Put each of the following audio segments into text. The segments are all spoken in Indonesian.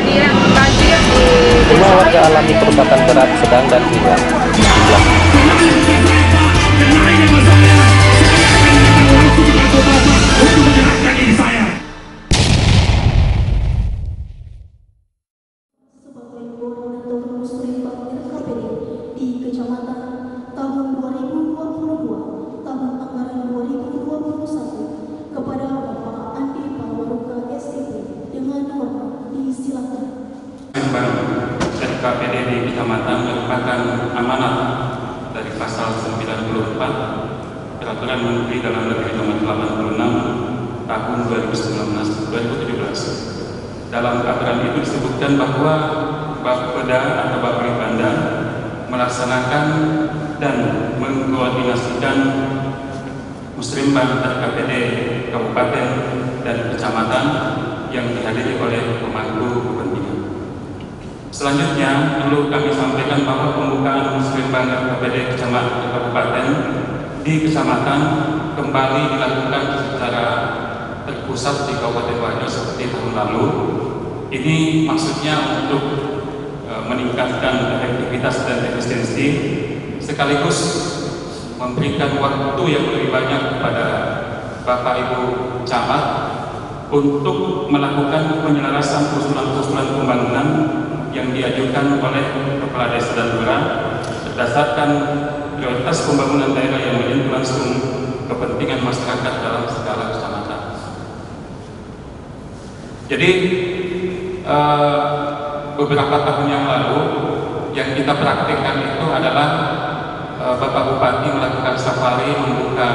kejadian banjir di Lima warga alami kerusakan berat, sedang, dan ringan. di Kecamatan tahun 2022, tahun anggaran 2021 kepada Bapak Andi Purwaruka STP dengan hormat disilakan. KPD di Kecamatan merupakan amanat dari pasal 94 Peraturan Menteri Dalam Negeri Nomor 86 Tahun 2017. Dalam peraturan itu disebutkan bahwa Bapeda atau Bapelibanda melaksanakan dan mengkoordinasikan muslimban KPD Kabupaten dan Kecamatan yang dihadiri oleh pemangku kepentingan. Selanjutnya, perlu kami sampaikan bahwa pembukaan muslimban KPD Kecamatan Kabupaten di Kecamatan kembali dilakukan secara terpusat di Kabupaten Wajo seperti tahun lalu. Ini maksudnya untuk meningkatkan efektivitas dan efisiensi, sekaligus memberikan waktu yang lebih banyak kepada Bapak Ibu Camat untuk melakukan penyelarasan usulan-usulan pembangunan yang diajukan oleh Kepala Desa dan Lurah berdasarkan prioritas pembangunan daerah yang menyentuh langsung kepentingan masyarakat dalam skala kecamatan. Jadi beberapa tahun yang lalu yang kita praktikkan itu adalah Bapak Bupati melakukan safari membuka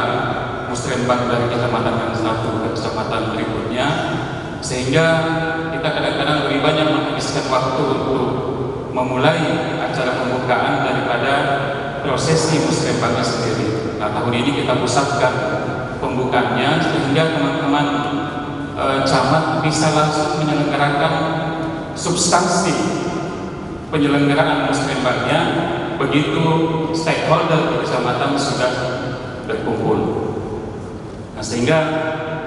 musrembang dari kecamatan yang satu ke kecamatan berikutnya, sehingga kita kadang-kadang lebih banyak menghabiskan waktu untuk memulai acara pembukaan daripada prosesi musrembangnya sendiri. Nah, tahun ini kita pusatkan pembukaannya sehingga teman-teman camat bisa langsung menyelenggarakan substansi penyelenggaraan musrembangnya begitu stakeholder di kecamatan sudah berkumpul. Nah, sehingga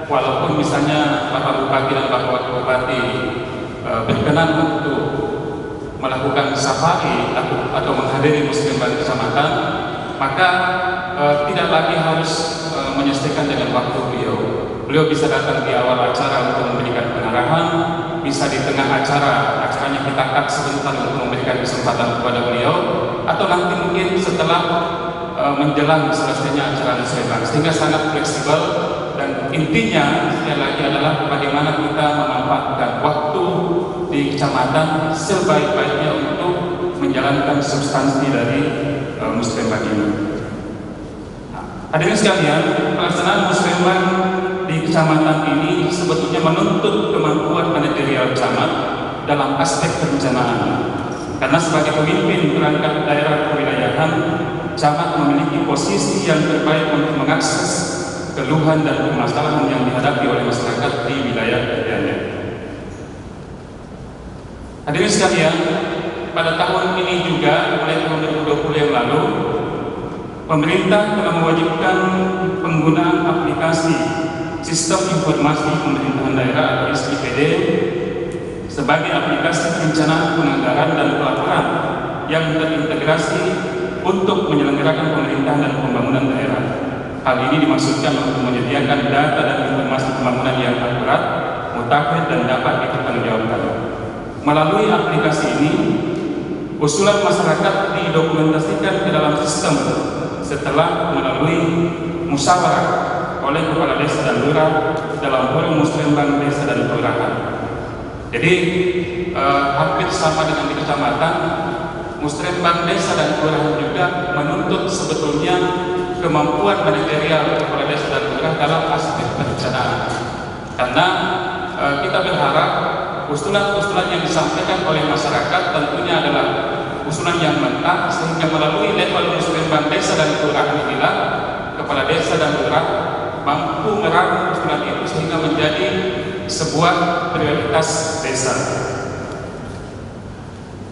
walaupun misalnya Bapak Bupati dan Bapak Wakil Bupati berkenan untuk melakukan safari atau menghadiri musrembang kecamatan, maka tidak lagi harus menyesuaikan dengan waktu beliau. Beliau bisa datang di awal acara untuk memberikan pengarahan, bisa di tengah acaranya kita cut sebentar untuk memberikan kesempatan kepada beliau, atau nanti mungkin setelah menjelang selesainya acara musrembang, sehingga sangat fleksibel. Dan intinya sekali lagi adalah bagaimana kita memanfaatkan waktu di kecamatan sebaik-baiknya untuk menjalankan substansi dari musrembang ini. Hadirin sekalian, pelaksanaan musrembang di kecamatan ini sebetulnya menuntut kemampuan manajerial camat dalam aspek perencanaan. Karena sebagai pemimpin perangkat daerah kewilayahan, camat memiliki posisi yang terbaik untuk mengakses keluhan dan permasalahan yang dihadapi oleh masyarakat di wilayah kerjanya. Hadirin sekalian, pada tahun ini juga, mulai tahun 2020 yang lalu, pemerintah telah mewajibkan penggunaan aplikasi Sistem Informasi Pemerintahan Daerah atau SIPD sebagai aplikasi perencanaan, penganggaran, dan pelaporan yang terintegrasi untuk menyelenggarakan pemerintahan dan pembangunan daerah. Hal ini dimaksudkan untuk menyediakan data dan informasi pembangunan yang akurat, mutakhir, dan dapat dipertanggungjawabkan. Melalui aplikasi ini, usulan masyarakat didokumentasikan ke dalam sistem setelah melalui musyawarah oleh Kepala Desa dan Lurah dalam forum musrembang desa dan kelurahan. Jadi hampir sama dengan di kecamatan, musrembang desa dan kelurahan juga menuntut sebetulnya kemampuan manajerial Kepala Desa dan Lurah dalam aspek perencanaan. Karena kita berharap usulan-usulan yang disampaikan oleh masyarakat tentunya adalah usulan yang mentah, sehingga melalui level musrembang desa dan kelurahan inilah Kepala Desa dan Lurah mampu merangkum usulan itu sehingga menjadi sebuah prioritas desa.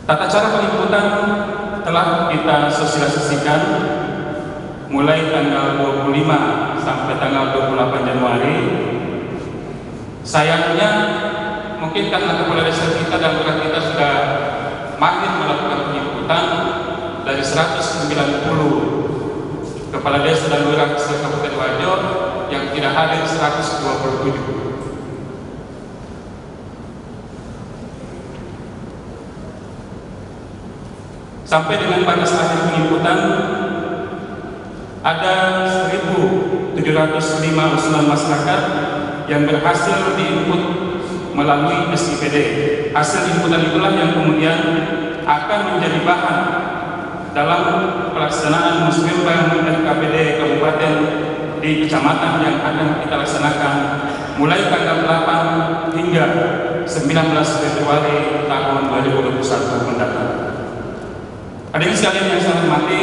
Tata cara peliputan telah kita sosialisasikan mulai tanggal 25 sampai tanggal 28 Januari. Sayangnya mungkin karena Kepala Desa kita dan Lurah kita 190 kepala desa dan lurah Kabupaten Wajo, yang tidak hadir 127. Sampai dengan pada akhir penginputan ada 1.705 usulan masyarakat yang berhasil diinput melalui SIPD. Hasil inputan itulah yang kemudian akan menjadi bahan dalam pelaksanaan musrembang RKPD kabupaten di kecamatan yang akan kita laksanakan mulai tanggal 8 hingga 19 Februari tahun 2021 mendatang. Hadirin sekalian yang saya hormati,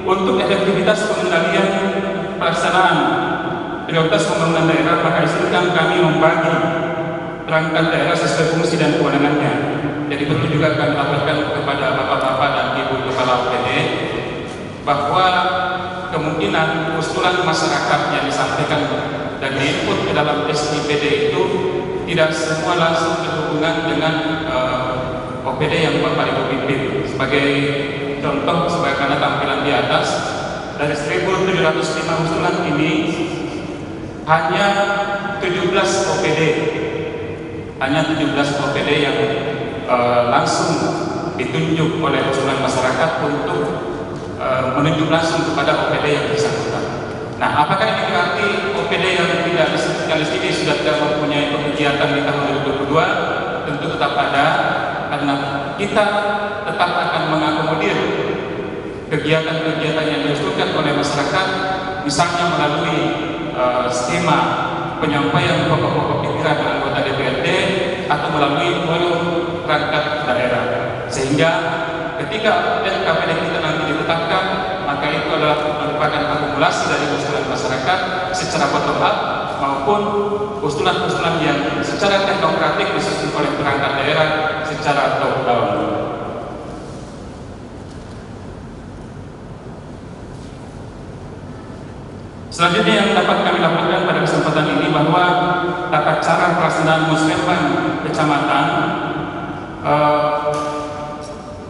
untuk efektivitas pengendalian pelaksanaan prioritas pembangunan daerah, maka izinkan kami membagi perangkat daerah sesuai fungsi dan kewenangannya. Jadi perlu juga kami laporkan kepada bapak-bapak dan ibu kepala OPD bahwa kemungkinan usulan masyarakat yang disampaikan dan diinput ke dalam SIPD itu tidak semua langsung berhubungan dengan OPD yang Bapak Ibu pimpin. Sebagai contoh, sebagaimana tampilan di atas, dari 1.705 usulan ini hanya 17 OPD yang langsung ditunjuk oleh usulan masyarakat untuk menunjuk langsung kepada OPD yang bersangkutan. Nah, apakah ini berarti OPD yang tidak disebutkan di sini sudah tidak mempunyai kegiatan di tahun 2022? Tentu tetap ada, karena kita tetap akan mengakomodir kegiatan-kegiatan yang diusulkan oleh masyarakat, misalnya melalui skema penyampaian pokok-pokok pikiran anggota DPRD atau melalui forum perangkat daerah, sehingga ketika RKPD kita nanti ditetapkan, maka itu adalah merupakan akumulasi dari usulan masyarakat secara bottom up maupun usulan-usulan yang secara teknokratik disusun oleh perangkat daerah secara top down. Selanjutnya yang dapat kami laporkan pada kesempatan ini bahwa tata cara pelaksanaan musrembang kecamatan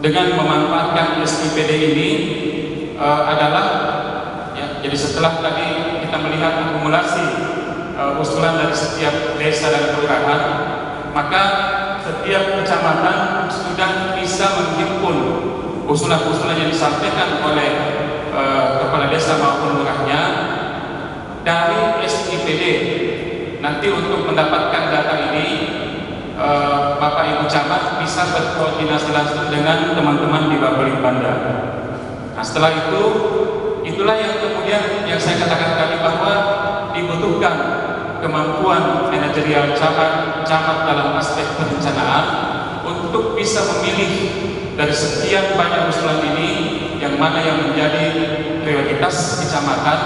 dengan memanfaatkan SIPD ini adalah ya, jadi setelah tadi kita melihat akumulasi usulan dari setiap desa dan kelurahan, maka setiap kecamatan sudah bisa menghimpun usulan-usulan yang disampaikan oleh kepala desa maupun lurahnya dari SIPD. Nanti untuk mendapatkan data ini, Bapak Ibu camat bisa berkoordinasi langsung dengan teman-teman di Bapelitbanda. Nah, setelah itu, itulah yang kemudian yang saya katakan tadi bahwa dibutuhkan kemampuan manajerial camat dalam aspek perencanaan untuk bisa memilih dari sekian banyak usulan ini yang mana yang menjadi prioritas kecamatan,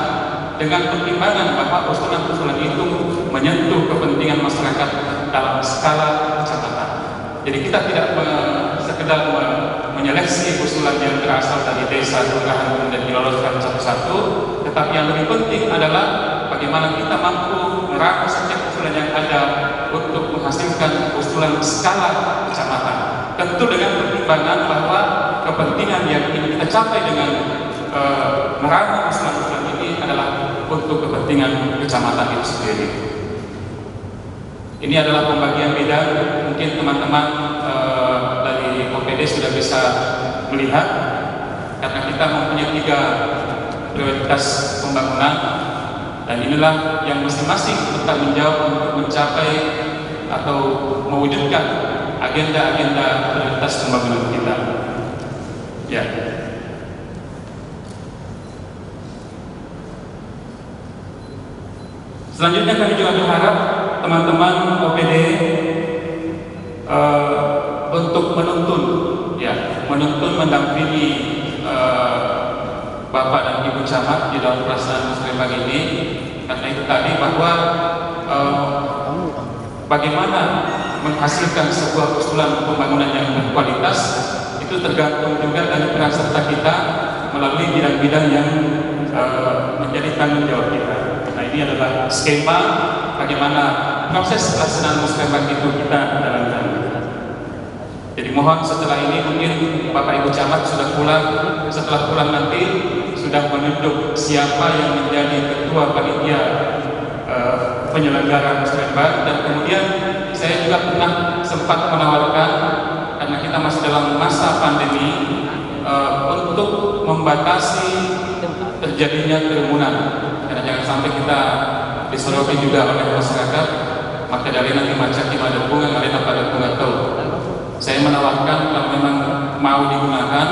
dengan pertimbangan bahwa usulan-usulan itu menyentuh kepentingan masyarakat dalam skala kecamatan. Jadi kita tidak sekedar menyeleksi usulan yang berasal dari desa, kelurahan dan diloloskan satu-satu, tetapi yang lebih penting adalah bagaimana kita mampu merangkul setiap usulan yang ada untuk menghasilkan usulan skala kecamatan. Tentu dengan pertimbangan bahwa kepentingan yang ingin kita capai dengan merangkul usulan-usulan ini adalah untuk kepentingan kecamatan itu sendiri. Ini adalah pembagian bidang. Mungkin teman-teman dari OPD sudah bisa melihat, karena kita mempunyai 3 prioritas pembangunan, dan inilah yang masing-masing bertanggung jawab untuk mencapai atau mewujudkan agenda-agenda prioritas pembangunan kita. Ya. Selanjutnya kami juga berharap teman-teman OPD untuk menuntun mendampingi Bapak dan Ibu camat di dalam pelaksanaan musrembang ini, karena itu tadi bahwa bagaimana menghasilkan sebuah usulan pembangunan yang berkualitas itu tergantung juga dari peran serta kita melalui bidang-bidang yang menjadi tanggung jawab kita. Nah, ini adalah skema bagaimana proses pelaksanaan musrembang itu kita jalankan. Jadi mohon setelah ini mungkin Bapak Ibu Camat sudah pulang, setelah pulang nanti sudah menunjuk siapa yang menjadi ketua panitia penyelenggara musrenbang. Dan kemudian saya juga pernah sempat menawarkan, karena kita masih dalam masa pandemi, untuk membatasi terjadinya kerumunan, karena jangan sampai kita disoroti juga oleh masyarakat. Maka dari nanti macam di mana bunga, ada pada bunga tahu. Saya menawarkan kalau memang mau digunakan,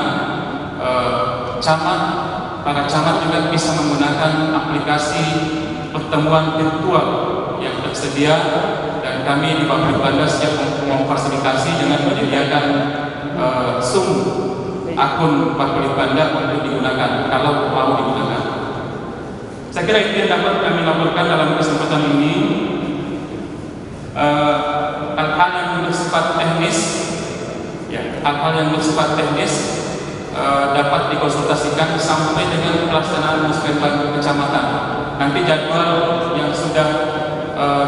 para camat juga bisa menggunakan aplikasi pertemuan virtual yang tersedia, dan kami di Bapelitbang siap memfasilitasi dengan menyediakan Zoom akun Bapelitbang untuk digunakan kalau mau digunakan. Saya kira itu yang dapat kami laporkan dalam kesempatan ini. Hal-hal yang bersifat teknis, hal-hal yang bersifat teknis dapat dikonsultasikan sampai dengan pelaksanaan musrenbang kecamatan. Nanti jadwal yang sudah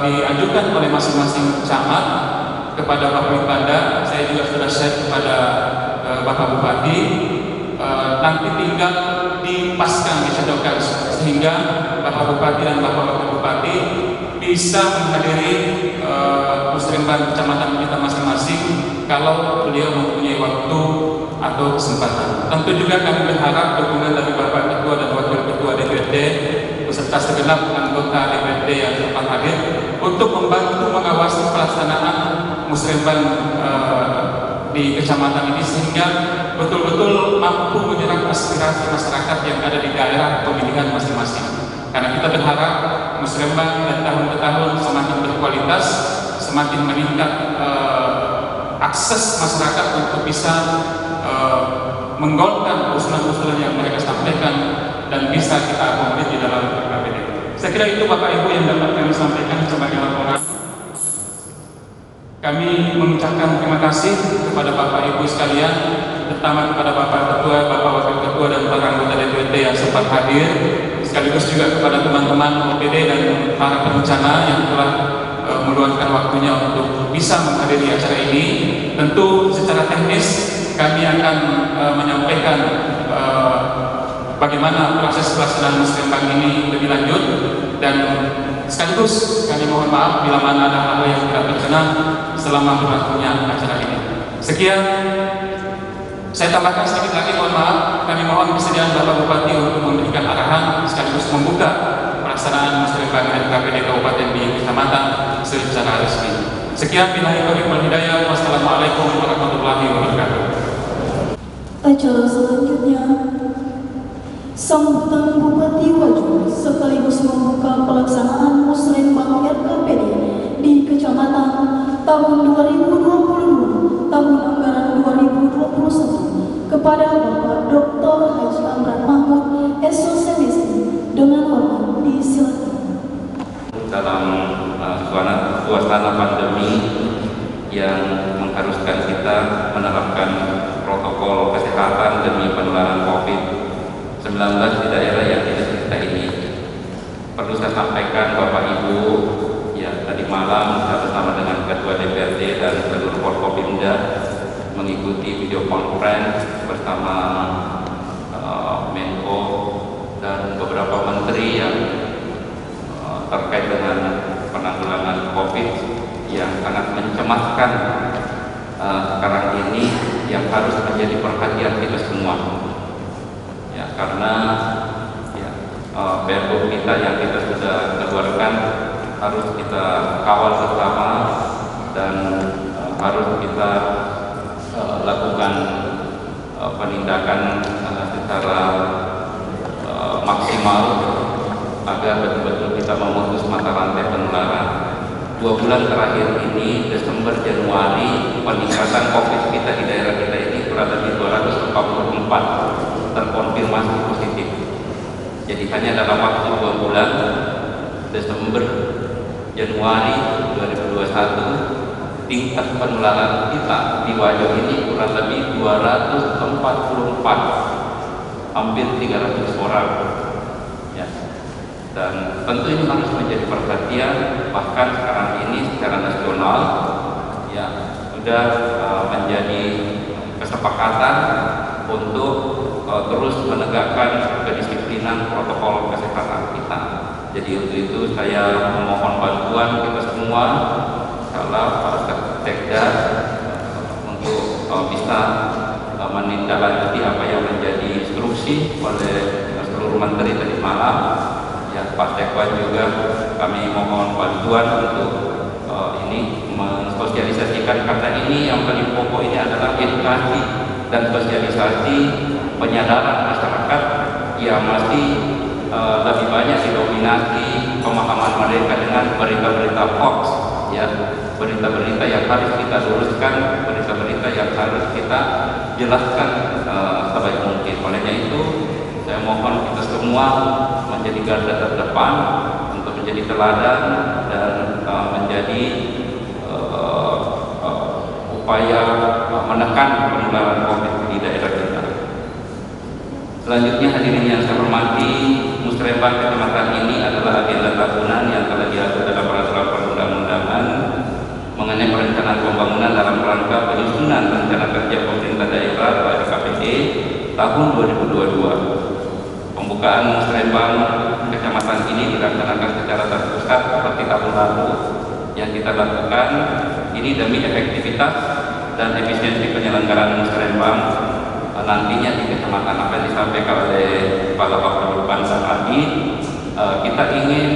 diajukan oleh masing-masing camat kepada Bapelitbang, saya juga sudah share kepada Bapak Bupati. Nanti tinggal dipaskan, dicocokkan sehingga Bapak Bupati dan Bapak Bupati bisa menghadiri musrenbang kecamatan kita masing-masing kalau beliau mempunyai waktu atau kesempatan. Tentu juga kami berharap dukungan dari Bapak Ketua dan Wakil Ketua DPRD beserta segenap anggota DPRD yang sempat hadir untuk membantu mengawasi pelaksanaan musrenbang di kecamatan ini, sehingga betul-betul mampu menyerap aspirasi masyarakat yang ada di daerah pemilihan masing-masing. Karena kita berharap musrenbang dan tahun ke tahun semakin berkualitas, semakin meningkat akses masyarakat untuk bisa menggolkan usulan-usulan yang mereka sampaikan dan bisa kita akomodir di dalam KPD. Saya kira itu Bapak Ibu yang dapat kami sampaikan sebagai laporan. Kami mengucapkan terima kasih kepada Bapak Ibu sekalian, terutama kepada Bapak Ketua, Bapak Wakil Ketua dan para anggota DPRD yang sempat hadir, sekaligus juga kepada teman-teman OPD dan para perencana yang telah meluangkan waktunya untuk bisa menghadiri acara ini. Tentu secara teknis kami akan menyampaikan bagaimana proses pelaksanaan musrenbang ini lebih lanjut, dan sekaligus kami mohon maaf bila mana ada hal yang tidak berkenan selama berlangsungnya acara ini. Sekian, saya tambahkan sedikit lagi, mohon maaf, kami mohon kesediaan Bapak Bupati untuk memberikan arahan sekaligus membuka pelaksanaan musrenbang KPD Kabupaten di kecamatan secara resmi. Sekian, billahi taufiq wal hidayah. Wassalamualaikum warahmatullahi wabarakatuh. Acara selanjutnya, sambutan Bupati Wajo sekaligus membuka pelaksanaan musrenbang RKPD di kecamatan tahun 2022, tahun anggaran 2021 kepada Bapak Dr. Haji Amran Mahmud SOCMSI. Dengan hormat disilakan. Dalam suasana pandemi yang mengharuskan kita menerapkan protokol kesehatan demi penularan COVID-19 di daerah yang kita ini, perlu saya sampaikan Bapak Ibu, ya tadi malam saya bersama dengan Ketua DPRD dan seluruh Forkopimda mengikuti video conference bersama Menko dan beberapa menteri yang terkait dengan penanggulangan COVID yang sangat mencemaskan sekarang ini, yang harus menjadi perhatian kita semua. Ya, karena ya, pergub kita yang kita sudah keluarkan harus kita kawal bersama dan harus kita lakukan penindakan secara maksimal agar betul-betul kita memutus mata rantai penularan. 2 bulan terakhir ini, Desember Januari, peningkatan COVID kita di daerah kita ini kurang lebih 244 terkonfirmasi positif. Jadi hanya dalam waktu 2 bulan, Desember Januari 2021, tingkat penularan kita di Wajo ini kurang lebih 244, hampir 300 orang. Ya. Dan tentu ini harus menjadi perhatian, bahkan sekarang ini secara nasional ya sudah menjadi kesepakatan untuk terus menegakkan kedisiplinan protokol kesehatan kita. Jadi untuk itu saya memohon bantuan kita semua, salah Pak Sekda, untuk bisa menindaklanjuti apa yang menjadi instruksi oleh seluruh menteri tadi malam. Ya, Pak Sekda juga kami mohon bantuan untuk ini mensosialisasikan, karena ini yang paling pokok ini adalah edukasi dan sosialisasi penyadaran masyarakat yang masih lebih banyak didominasi pemahaman mereka dengan berita-berita hoax, ya, berita-berita yang harus kita luruskan, berita-berita yang harus kita jelaskan sebaik mungkin. Olehnya itu saya mohon kita semua menjadi garda terdepan untuk menjadi teladan dan menjadi upaya menekan penularan COVID di daerah kita. Selanjutnya hadirin yang saya hormati, Musrembang Kecamatan ini adalah agenda tahunan yang telah diatur dalam peraturan perundang-undangan mengenai perencanaan pembangunan dalam rangka penyusunan rencana kerja pemerintah daerah atau RKPD tahun 2022. Pembukaan Musrembang Kecamatan ini dilaksanakan secara terpusat seperti tahun lalu yang kita lakukan ini demi efektivitas dan efisiensi penyelenggaraan Musrembang nantinya di kecamatan. Apa yang disampaikan oleh Kepala Bappedupan tadi, kita ingin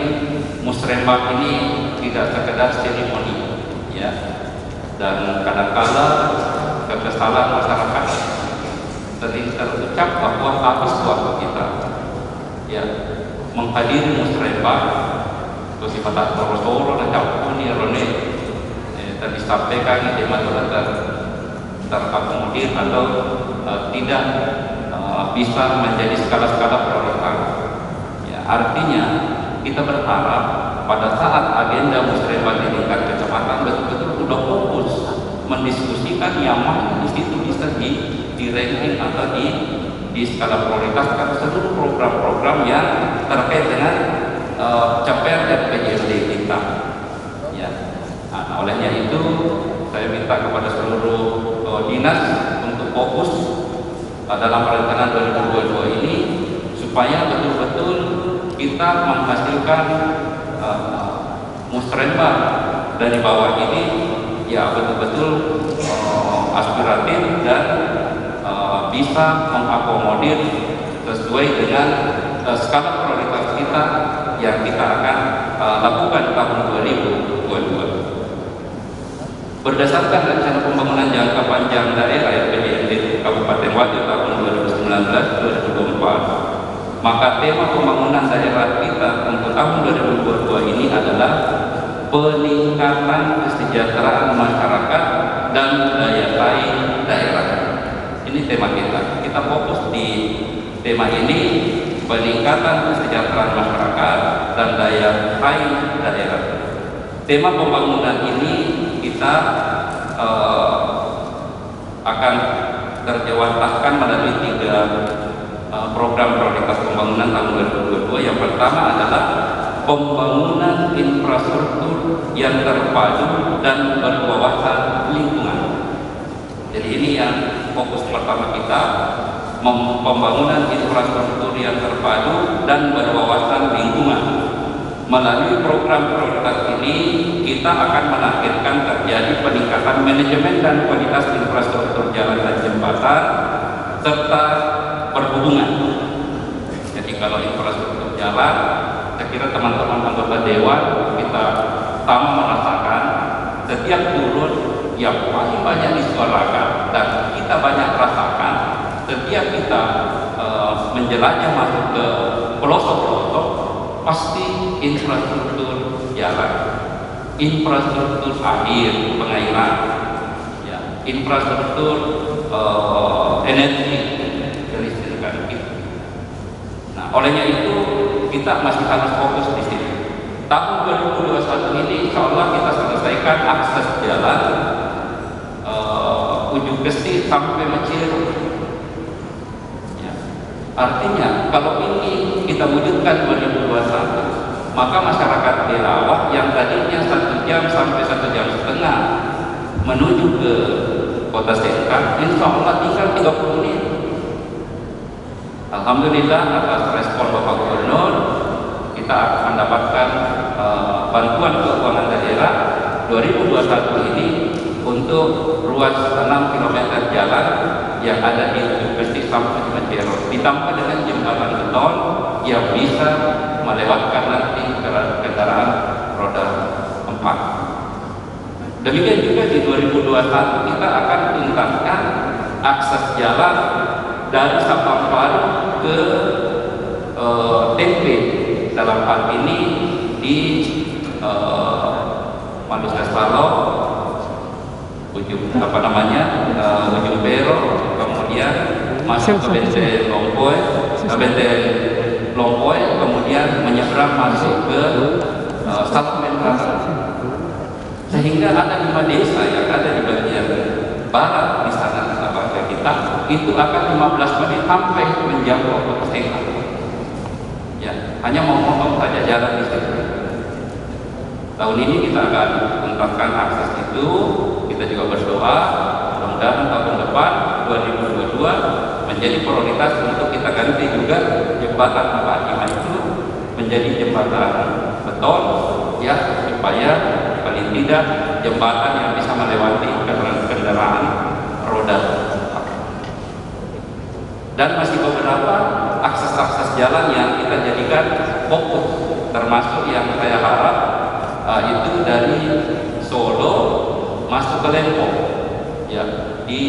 Musrembang ini tidak sekedar seremoni, ya, dan kadang-kala kekesalan masyarakat sering terucap bahwa habis waktu kita, ya, menghadiri Musrembang terus pada soro-soro dan campuni rone tadi sampaikan di mana terakomodir atau tidak bisa menjadi skala-skala prioritas. Ya, artinya kita berharap pada saat agenda Musrembang di tingkat kecamatan betul-betul sudah fokus mendiskusikan yang mana di situ bisa di ranking atau di skala prioritas kan seluruh program-program yang terkait dengan capaian RPJMD kita. Ya, nah, olehnya itu saya minta kepada seluruh dinas untuk fokus dalam perencanaan 2022 ini supaya betul-betul kita menghasilkan Musrembang dari bawah ini ya betul-betul aspiratif dan bisa mengakomodir sesuai dengan skala prioritas kita yang kita akan lakukan tahun 2022. Berdasarkan rencana pembangunan jangka panjang daerah RPJMD Kabupaten Wajo tahun 2019-2024, maka tema pembangunan daerah kita untuk tahun 2022 ini adalah peningkatan kesejahteraan masyarakat dan daya saing daerah. Ini tema kita. Kita fokus di tema ini, peningkatan kesejahteraan masyarakat dan daya saing daerah. Tema pembangunan ini kita akan terjawantahkan melalui 3 program prioritas pembangunan tahun 2022. Yang pertama adalah pembangunan infrastruktur yang terpadu dan berwawasan lingkungan. Jadi ini yang fokus pertama kita, pembangunan infrastruktur yang terpadu dan berwawasan lingkungan. Melalui program prioritas ini kita akan menargetkan terjadi peningkatan manajemen dan kualitas infrastruktur jalan dan jembatan serta perhubungan. Jadi kalau infrastruktur jalan, saya kira teman-teman anggota dewan kita sama merasakan setiap turun yang paling banyak disuarakan dan kita banyak rasakan setiap kita menjelajah masuk ke pelosok-pelosok, pasti infrastruktur jalan, infrastruktur air, pengairan, ya, infrastruktur energi kelistrikan itu. Nah, olehnya itu kita masih harus fokus di sini. Tahun 2021 ini insya Allah kita selesaikan akses jalan Ujung Gesi sampai Meciru. Ya. Artinya kalau ini kita wujudkan 2021, maka masyarakat Delawak yang tadinya 1 jam sampai 1,5 jam menuju ke Kota Sengkang, insya Allah tinggal 30 menit. Alhamdulillah atas respon Bapak Gubernur, kita mendapatkan bantuan keuangan daerah 2021 ini untuk ruas 6 km jalan yang ada di Universitas sampai Majero, ditambah dengan jembatan beton yang bisa melewatkan nanti kendaraan roda 4. Demikian juga di 2021 kita akan tingkatkan akses jalan dari Sampang ke Tempe, dalam hal ini di Manusia Salo, ujung ujung Bero, kemudian masuk ke Benteng Lompoy, kemudian menyeberang masuk ke Salmen Rasa, sehingga ada 5 desa yang ada di bagian barat di sana warga kita itu akan 15 menit sampai menjangkau ke Sengkang. Ya, hanya mau ngomong saja jalan di situ. Tahun ini kita akan menuntaskan akses itu. Kita juga berdoa mudah-mudahan tahun depan 2022 menjadi prioritas untuk kita ganti juga jembatan Fatimah itu menjadi jembatan beton, ya, supaya paling tidak jembatan yang bisa melewati kendaraan roda. Dan masih beberapa akses-akses jalan yang kita jadikan fokus, termasuk yang saya harap itu dari Solo masuk ke Lempong, ya, di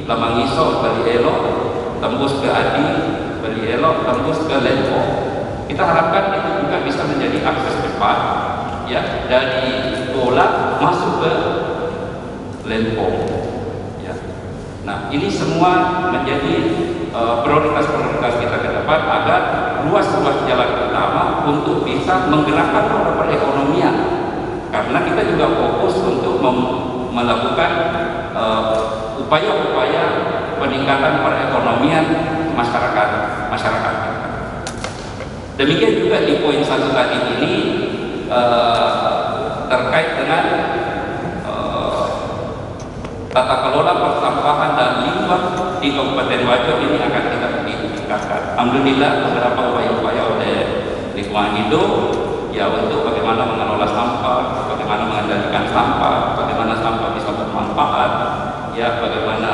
Lamangiso, Balielo, tembus ke Adi, Balielo, tembus ke Lempong. Kita harapkan itu juga bisa menjadi akses cepat, ya, dari Bola masuk ke Lempong, ya. Nah, ini semua menjadi prioritas-prioritas kita ke depan agar ruas-ruas jalan utama untuk bisa menggerakkan roda perekonomian, karena kita juga fokus untuk melakukan upaya-upaya peningkatan perekonomian masyarakat kita. Demikian juga di poin 1 tadi ini terkait dengan tata kelola persampahan dan limbah di Kabupaten Wajo ini akan kita tingkatkan. Alhamdulillah beberapa upaya-upaya oleh lingkungan hidup, ya, untuk bagaimana mengelola sampah, bagaimana mengendalikan sampah, bagaimana sampah bisa bermanfaat, ya, bagaimana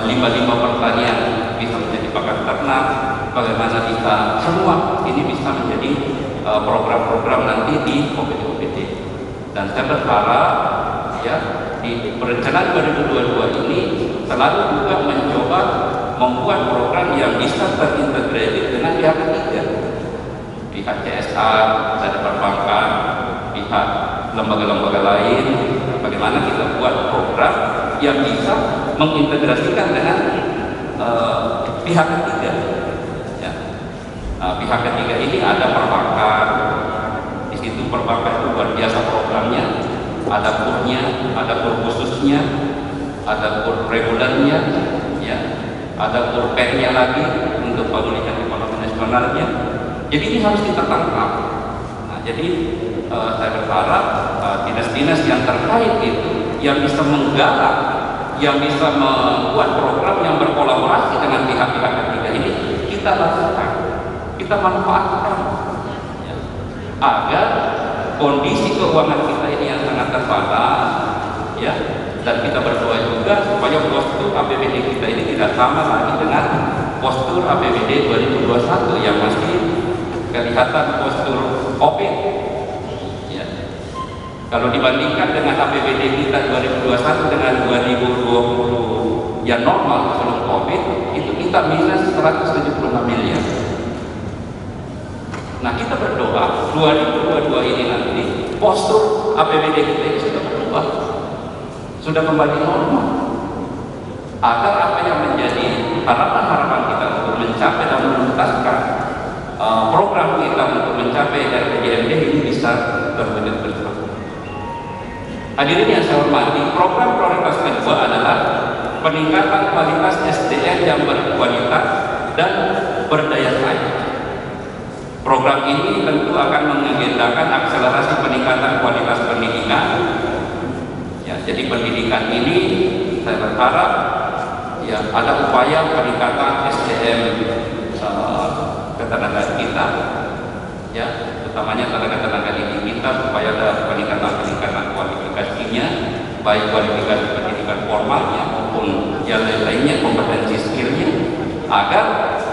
limbah-limbah pertanian bisa menjadi pakan ternak, bagaimana bisa semua ini bisa menjadi program-program nanti di OPD. Dan saya berharap, ya, di perencanaan 2022 ini selalu juga mencoba membuat program yang bisa terintegrasi dengan pihak ketiga, pihak CSR, dari perbankan, pihak lembaga-lembaga lain. Bagaimana kita buat program yang bisa mengintegrasikan dengan pihak ketiga, ya. Pihak ketiga ini ada perbankan, di situ perbankan itu luar biasa programnya. Ada kurnya, ada kur khususnya, ada kur regulernya, ya, ada kur pernya lagi untuk pemulihan ekonomi nasionalnya. Jadi ini harus kita tangkap. Nah, jadi saya berharap dinas-dinas yang terkait itu yang bisa menggalak, yang bisa membuat program yang berkolaborasi dengan pihak-pihak ketiga ini kita lakukan, kita manfaatkan, ya, agar kondisi keuangan kita ini yang sangat terbatas, ya, dan kita berdoa juga supaya postur APBD kita ini tidak sama lagi dengan postur APBD 2021 yang masih kelihatan postur COVID, ya. Kalau dibandingkan dengan APBD kita 2021 dengan 2020 yang normal sebelum COVID, itu kita minus 176 miliar. Nah, kita berdoa 2022 ini nanti postur APBD kita ini sudah berubah, sudah kembali normal, agar apa yang menjadi harapan-harapan kita untuk mencapai dan menuntaskan program kita untuk mencapai RPJMD ini bisa terwujud bersama. Hadirin yang saya hormati, program prioritas kedua adalah peningkatan kualitas SDM yang berkualitas dan berdaya saing. Program ini tentu akan mengagendakan akselerasi peningkatan kualitas pendidikan, ya, jadi pendidikan ini saya berharap ya ada upaya peningkatan SDM ketenagaan kita, ya, utamanya tenaga-tenaga didik kita, supaya ada peningkatan kualifikasinya, baik kualifikasi pendidikan formalnya maupun yang lain-lainnya, kompetensi skillnya, agar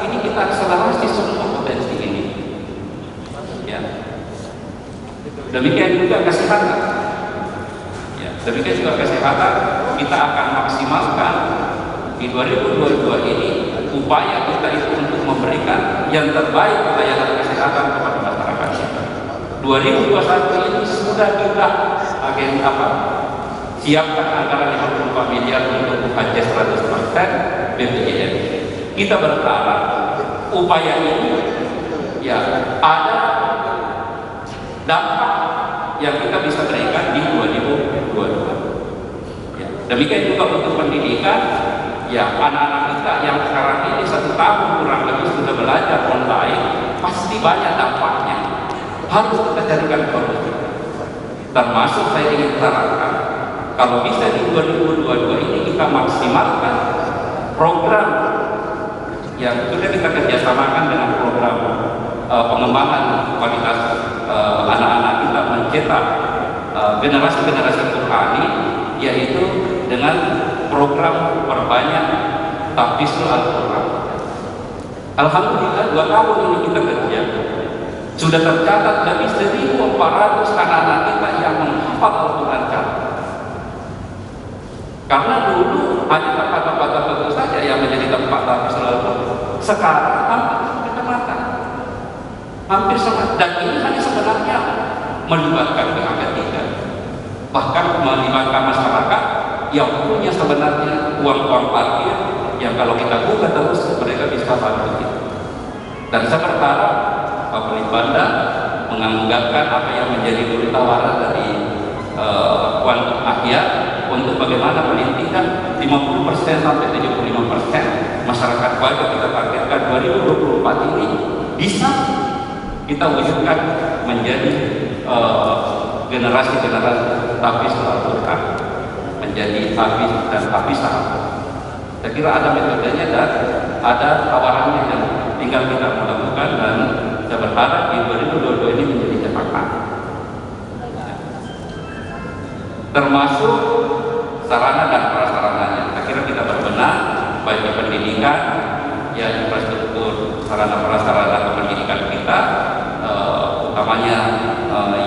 ini kita akselerasi semua potensi ini. Ya. Demikian juga kesehatan. Ya, demikian juga kesehatan kita akan maksimalkan di 2022 ini upaya kita itu untuk memberikan yang terbaik pelayanan kesehatan kepada masyarakat kita. 2021 ini sudah kita siapkan anggaran 54 miliar untuk UKJ 100% BPJS. Kita berharap upaya ini ya ada dampak yang kita bisa berikan di 2022. Ya. Demikian juga untuk pendidikan, ya anak-anak kita yang sekarang ini 1 tahun kurang lebih sudah belajar online, pasti banyak dampaknya. Harus kita jadikan solusi. Termasuk saya ingin sarankan, kalau bisa di 2022 ini kita maksimalkan program yang sudah kita kerjasamakan dengan program pengembangan kualitas anak-anak kita mencetak generasi-generasi Qurani, yaitu dengan program perbanyak tahfidzul Al-Quran. Alhamdulillah 2 tahun ini kita kerja, sudah tercatat lebih 1.400 anak-anak kita yang menghafal Al-Quran. Karena dulu hanya tempat-tempat tertentu saja yang menjadi tempat tahfidzul Al-Quran. Sekarang hampir kecamatan, hampir semua, dan ini hanya sebenarnya melibatkan pihak ketiga, bahkan melibatkan masyarakat yang punya sebenarnya uang parkir yang kalau kita buka terus mereka bisa bantu kita. Dan saya berharap Pak Pelibanda menganggarkan apa yang menjadi tawaran dari Puan Ahya untuk bagaimana paling tidak 50% sampai 75% masyarakat warga kita targetkan 2024 ini bisa kita wujudkan menjadi generasi-generasi tahfidzul Al-Quran, menjadi hafiz dan hafizah. Saya kira ada metodenya dan ada tawarannya yang tinggal kita melakukan, dan saya berharap di 2022 ini menjadi catatan. Termasuk sarana dan prasarananya. Saya kira kita berbenah baik di pendidikan, ya infrastruktur sarana prasarana pendidikan kita, utamanya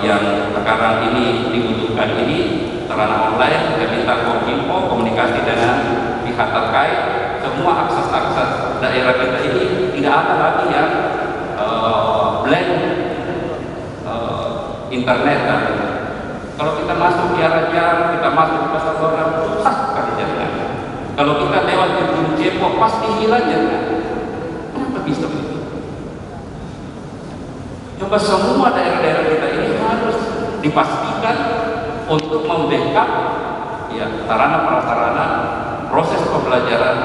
yang sekarang ini dibutuhkan ini sarana online. Kita minta kominfo komunikasi dengan pihak terkait, semua akses daerah kita ini tidak ada lagi yang blank internet. Kalau kita masuk jarang, kita masuk ke pasar orang susah sekali jaringan. Kalau kita lewat di Gunung Cepok pasti hilang jaringan. Kenapa bisa begitu? Coba semua daerah-daerah kita ini harus dipastikan untuk membackup ya sarana prasarana proses pembelajaran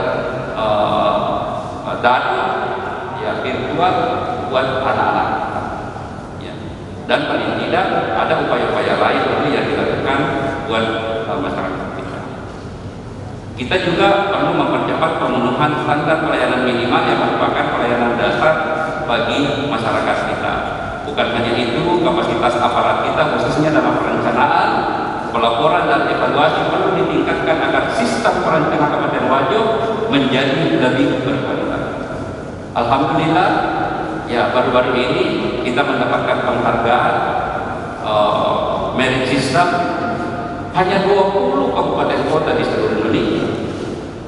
daring ya virtual buat anak-anak. Dan paling tidak ada upaya-upaya lain yang dilakukan buat masyarakat kita. Kita juga perlu mempercepat pemenuhan standar pelayanan minimal yang merupakan pelayanan dasar bagi masyarakat kita. Bukan hanya itu, kapasitas aparat kita khususnya dalam perencanaan, pelaporan dan evaluasi perlu ditingkatkan agar sistem perencanaan Kabupaten Wajo menjadi lebih berkualitas. Alhamdulillah, ya baru-baru ini kita mendapatkan penghargaan merit system hanya 20 kabupaten kota di seluruh Indonesia.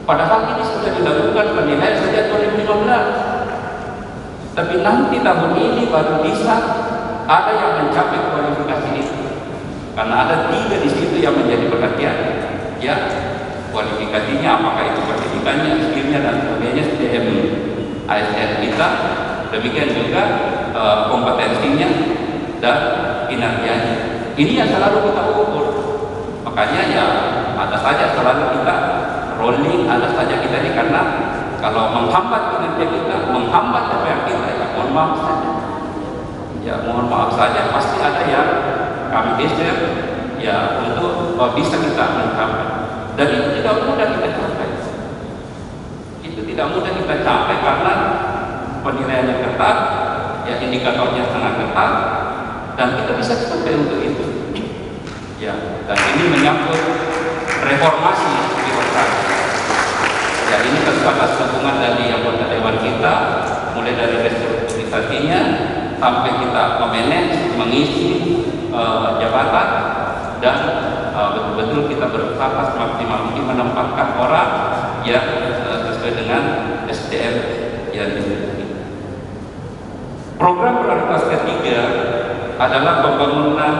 Padahal ini sudah dilakukan penilaian sejak 2015. Tapi nanti tahun ini baru bisa ada yang mencapai kualifikasi itu. Karena ada 3 di situ yang menjadi perhatian. Ya, kualifikasinya apakah itu pendidikannya, skillnya dan sebagainya, SDM ASN kita. Demikian juga kompetensinya dan kinerjanya. Ini yang selalu kita ukur. Makanya ya ada saja selalu kita rolling, ada saja kita ini karena kalau menghambat kinerja kita, menghambat apa yang kita, ya mohon maaf saja. Ya mohon maaf saja, pasti ada yang kami geser, ya untuk bisa kita mencapai. Dan itu tidak mudah kita capai. Itu tidak mudah kita capai karena penilaiannya ketat, ya indikatornya sangat ketat, dan kita bisa capai untuk itu. Ya, dan ini menyangkut reformasi birokrasi. Ya, ini tentu atas dukungan dari anggota dewan kita, mulai dari restrukturisasinya sampai kita memanage, mengisi jabatan, dan betul-betul kita berusaha semaksimal mungkin menempatkan orang yang sesuai dengan SDM yang dimiliki. Program prioritas ketiga adalah pembangunan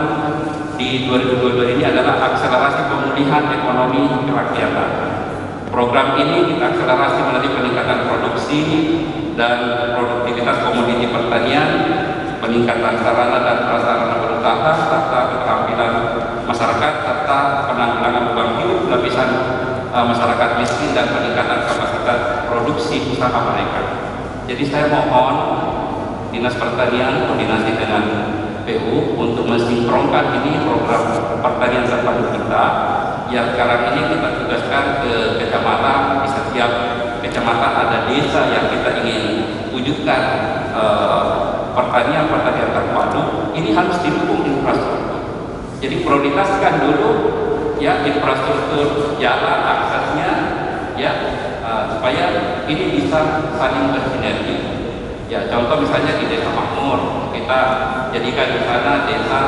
di 2022 ini adalah akselerasi pemulihan ekonomi kerakyatan. Program ini kita akselerasi melalui peningkatan produksi dan produktivitas komoditi pertanian, peningkatan sarana dan prasarana berusaha, serta keterampilan masyarakat, serta penanggulangan beban hidup lapisan masyarakat miskin dan peningkatan kapasitas produksi usaha mereka. Jadi saya mohon Dinas Pertanian koordinasi dengan PU untuk mensinkronkan ini program pertanian terpadu kita yang sekarang ini kita tugaskan ke kecamatan. Di setiap kecamatan ada desa yang kita ingin wujudkan pertanian terpadu. Ini harus didukung infrastruktur. Jadi prioritaskan dulu ya infrastruktur jalan aksesnya ya supaya ini bisa saling bersinergi. Ya contoh misalnya di Desa Makmur kita jadikan di sana desa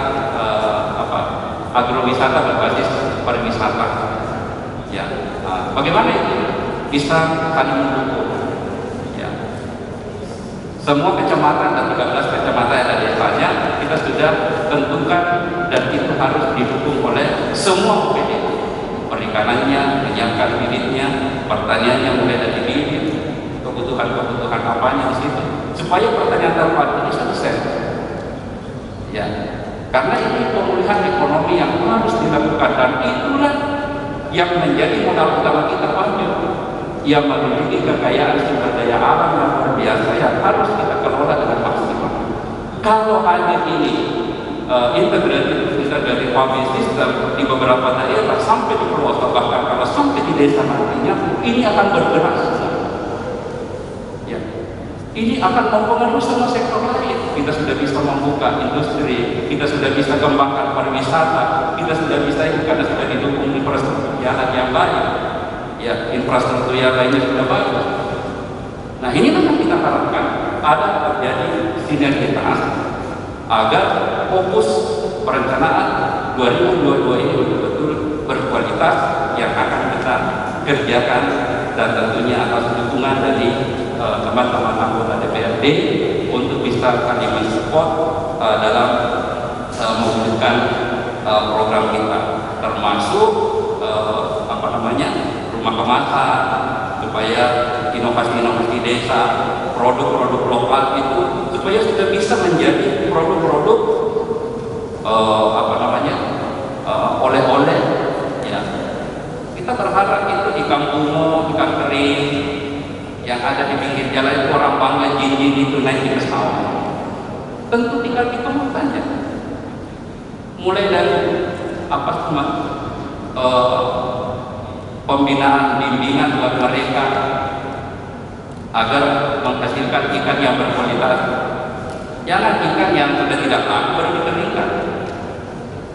agrowisata berbasis pariwisata. Ya, bagaimana itu bisa saling mendukung? Ya, semua kecamatan dan 13 kecamatan yang ada desanya kita sudah tentukan dan itu harus didukung oleh semua UPD. Perikanannya, menyiapkan bibitnya, pertaniannya mulai dari bibit, kebutuhan apanya di situ, supaya pertanian terpadu ini selesai. Ya, karena ini pemulihan ekonomi yang harus dilakukan dan itulah yang menjadi modal utama kita maju, yang memiliki kekayaan sumber daya alam yang luar biasa yang harus kita kelola dengan maksimal. Kalau hanya ini integrated farming system di beberapa daerah sampai di pelosok, bahkan kalau sampai di desa nantinya, ini akan bergerak semua. Ya, ini akan mempengaruhi semua sektor lain. Kita sudah bisa membuka industri, kita sudah bisa kembangkan pariwisata, kita sudah bisa karena sudah didukung infrastruktur jalan yang baik. Ya, infrastruktur yang lainnya sudah bagus. Nah, inilah yang kita harapkan ada terjadi sinergitas agar fokus perencanaan 2022 ini betul-betul berkualitas yang akan kita kerjakan dan tentunya atas dukungan dari teman-teman anggota DPRD untuk bisa saling mensupport dalam mewujudkan program kita, termasuk rumah kemasan supaya inovasi-inovasi desa, produk-produk lokal itu supaya sudah bisa menjadi produk-produk oleh-oleh. Ya, kita berharap itu ikan bungo, ikan kering yang ada di pinggir jalan itu orang bangga jinjin itu naik di pesawat. Tentu tinggal ditemukannya. Mulai dari pembinaan bimbingan buat mereka agar menghasilkan ikan yang berkualitas. Jangan ikan yang sudah tidak laku baru dikeringkan,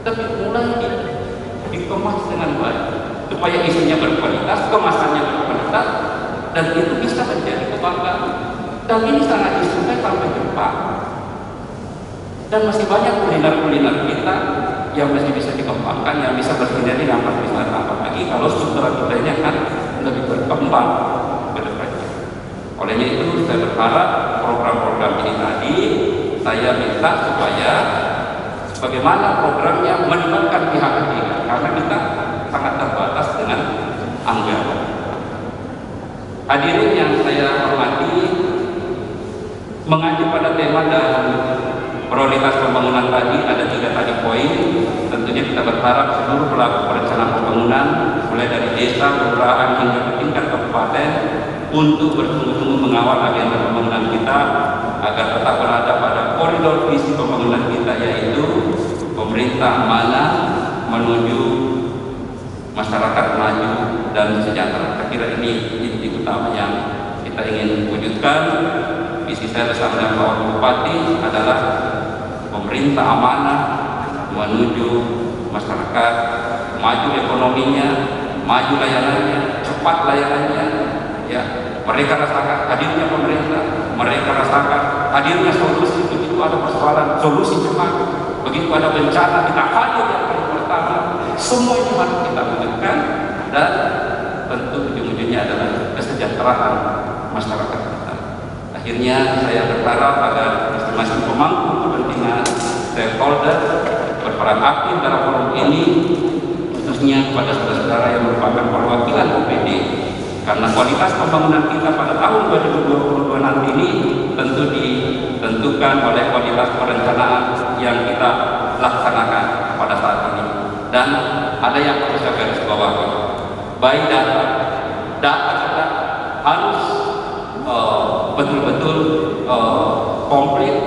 tapi mulai dikemas dengan baik supaya isinya berkualitas, kemasannya berkualitas, dan itu bisa menjadi kebanggaan. Dan ini sangat disukai sampai Jepang. Dan masih banyak kuliner-kuliner kita yang masih bisa dikembangkan, yang bisa bersinergi dengan pariwisata, apalagi kalau struktur budayanya kan lebih berkembang ke depannya. Olehnya itu saya berharap program-program ini tadi saya minta supaya bagaimana programnya melibatkan pihak ketiga, karena kita sangat terbatas dengan anggaran. Hadirin yang saya hormati, mengacu pada tema dan prioritas pembangunan tadi ada 3 tadi poin. Tentunya kita berharap seluruh pelaku perencanaan pembangunan mulai dari desa, kelurahan hingga ke tingkat kabupaten untuk bersungguh-sungguh mengawal agenda pembangunan kita agar tetap berada pada koridor visi pembangunan kita, yaitu pemerintah amanah, menuju masyarakat maju dan sejahtera. Saya kira ini inti utama yang kita ingin wujudkan. Visi saya bersama dengan Pak Bupati adalah pemerintah amanah menuju masyarakat maju ekonominya, maju layanannya, cepat layanannya. Ya, mereka rasakan hadirnya pemerintah, mereka rasakan hadirnya solusi. Begitu ada persoalan, solusi cepat. Begitu ada bencana, kita hadir yang paling pertama. Semua ini harus kita wujudkan, dan tentu ujung-ujungnya adalah kesejahteraan masyarakat kita. Akhirnya saya berharap agar masing-masing pemangku kepentingan stakeholder berperan aktif dalam forum ini, khususnya kepada saudara-saudara yang merupakan perwakilan OPD, karena kualitas pembangunan kita pada tahun 2022 nanti ini tentu ditentukan oleh kualitas perencanaan yang kita laksanakan pada saat ini. Dan ada yang perlu saya garis bawahi, baik data kita harus betul-betul komplit,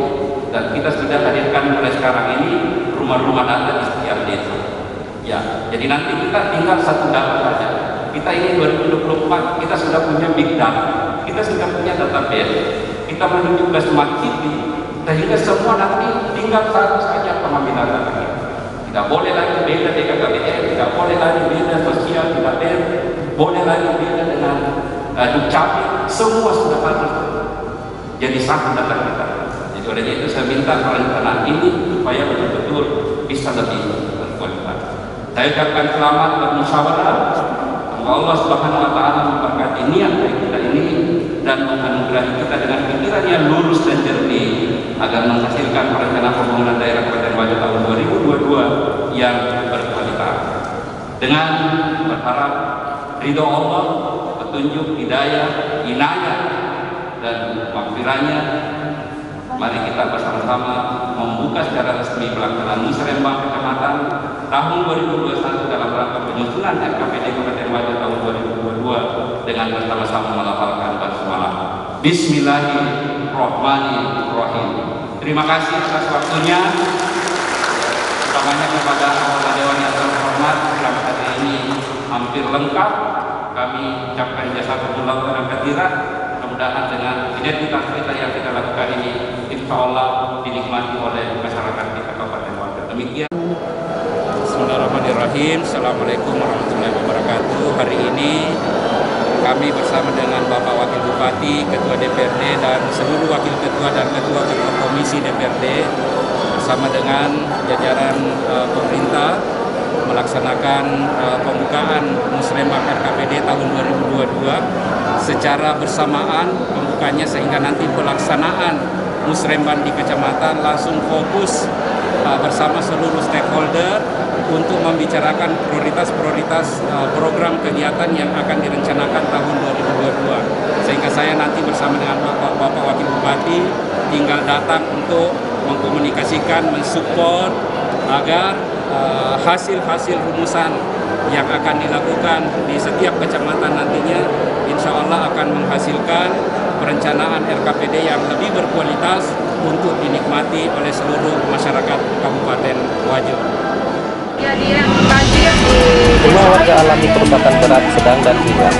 dan kita sudah hadirkan mulai sekarang ini rumah-rumah data di setiap desa. Ya, jadi nanti kita tinggal satu data saja. Kita ini 2024 kita sudah punya big data, kita sudah punya database, kita menuju ke smart city, sehingga semua nanti tinggal satu saja pengambilan data kita. Tidak boleh lagi beda DKKBN, tidak boleh lagi beda sosial, tidak boleh lagi beda dengan Dukcapil, semua sudah harus jadi satu data kita. Jadi oleh itu saya minta perencanaan ini supaya betul-betul bisa lebih berkualitas. Saya ucapkan selamat bermusyawarah. Semoga Allah Subhanahu wa Ta'ala memberkati niat kita ini dan menganugerahi kita dengan pikiran yang lurus dan jernih agar menghasilkan perencanaan pembangunan daerah Kabupaten Wajo tahun 2022 yang berkualitas. Dengan berharap ridho Allah, petunjuk, hidayah, inayah, dan maghfirahnya, mari kita bersama-sama membuka secara resmi pelaksanaan Musrembang Kecamatan tahun 2021 dalam rangka penyusunan RKPD Kabupaten Wajo tahun 2022 dengan bersama-sama melafalkan basmalah. Bismillahirrahmanirrahim. Terima kasih atas waktunya, utamanya kepada anggota Dewan yang terhormat. Selama hari ini hampir lengkap kami ucapkan jazakumullah khairan katsiran. Mudah-mudahan dengan identitas kita yang kita lakukan ini, insya Allah dinikmati oleh masyarakat kita Kabupaten Wajo. Demikian. Bismillahirrahmanirrahim. Assalamualaikum warahmatullahi wabarakatuh. Hari ini kami bersama dengan Bapak Wakil Bupati, Ketua DPRD, dan seluruh Wakil Ketua dan Ketua-Ketua Komisi DPRD bersama dengan jajaran pemerintah melaksanakan pembukaan Musrembang RKPD tahun 2022 secara bersamaan pembukanya, sehingga nanti pelaksanaan Musrembang di kecamatan langsung fokus bersama seluruh stakeholder untuk membicarakan prioritas-prioritas program kegiatan yang akan direncanakan tahun 2022. Sehingga saya nanti bersama dengan Bapak Wakil Bupati tinggal datang untuk mengkomunikasikan, mensupport agar hasil-hasil rumusan yang akan dilakukan di setiap kecamatan nantinya insya Allah akan menghasilkan perencanaan RKPD yang lebih berkualitas untuk dinikmati oleh seluruh masyarakat Kabupaten Wajo. Kejadian banjir di Jumlah warga alami kerusakan berat, sedang, dan ringan.